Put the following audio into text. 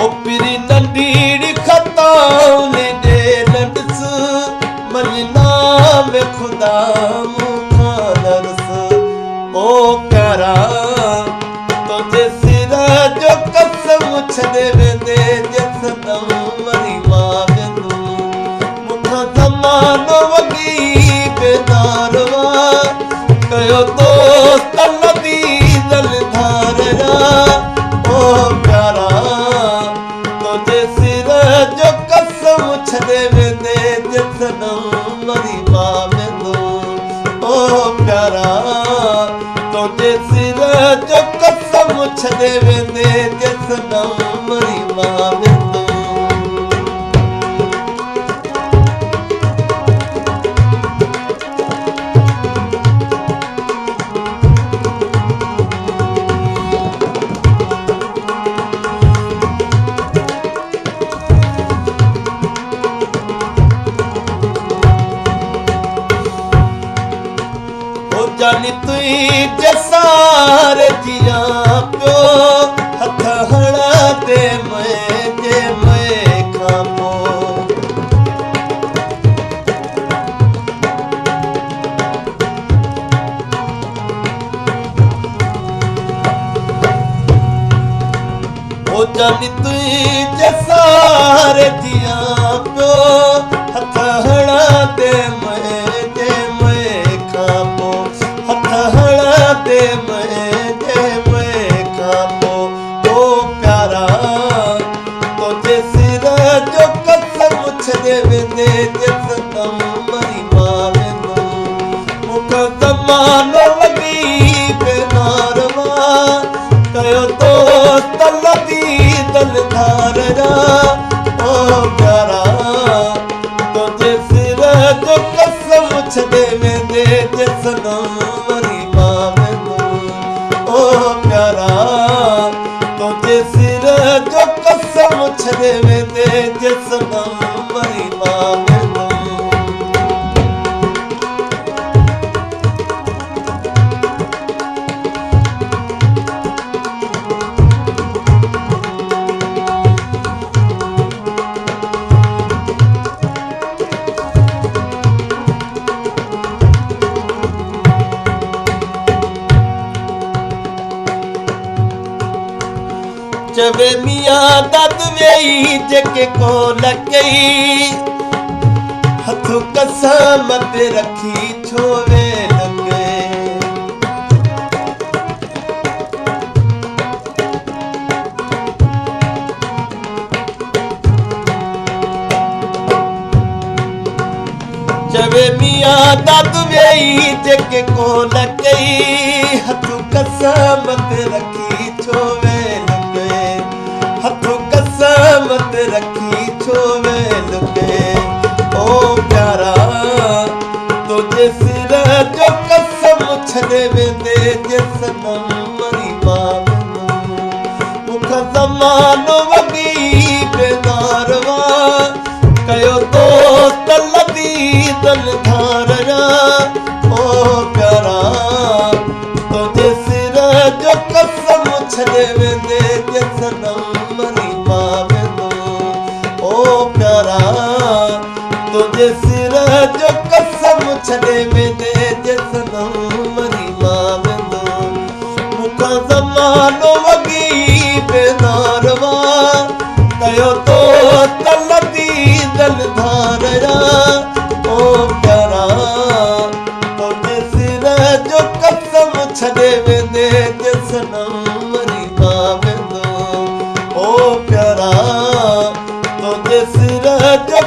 ओ पिरी नंढीड़ी खताऊं दे नंदस मजना में खुदा मुखानरस ओ प्यारा तुझे सिर जो कसम छदे वेंदे जसदम मरी मां वेंदू मुखा ज़मानो वगी बेदारवा कयो दोस्त नदी दल धारया ओ प्यारा तुझे सिर जो कसम छदे वेंदे जसदम मरी मां वेंदू ओ प्यारा तुझे सिर जो कसम छदे वेंदे जसदम मरी मां वेंदू जानी तुई जसार जिया पियो हथ हड़ा दे मैं जे मैं खापो ओ जानी तुई जसार जिया पियो हथ हड़ा दे मैं जे मैं खापो दे मैं खापो ओ प्यारा तुझे सिर जो कसम छदे वेंदे जसदम मरी मां वेंदू मुखा ज़मानो वगी बेदारवा कयो दोस्त लदी दल धारया ओ प्यारा तुझे सिर जो कसम छदे वेंदे जसदम मरी मां ओ प्यारा तुझे सिर जो कसम छदे वेंदे जसदम मरी मां वेंदू चवे मियां दद वेई जेके को लकई हथु कसम ते रखी छोवे लगे चवे मियां दद वेई जेके को लकई हथु कसम ते रखी छोवे हथु कसम ते रखी छोवे लगे ओ प्यारा तुझे सिर जो कसम छदे वेंदे जसदम मरी मां वेंदू मुखा ज़मानो वगी बेदारवा कयो दोस्त लदी दल धारया ओ प्यारा तुझे सिर जो कसम छदे वेंदे जसदम मरी मां वेंदू ओ प्यारा तुझे सिर जो कसम छदे वेंदे जसदम मरी मां वेंदू मुखा ज़मानो वगी बेदारवा कयो दोस्त लदी दल धारया ओ प्यारा तुझे सिर जो कसम छदे वेंदे जसदम मरी मां वेंदू ओ प्यारा तुझे सिर जो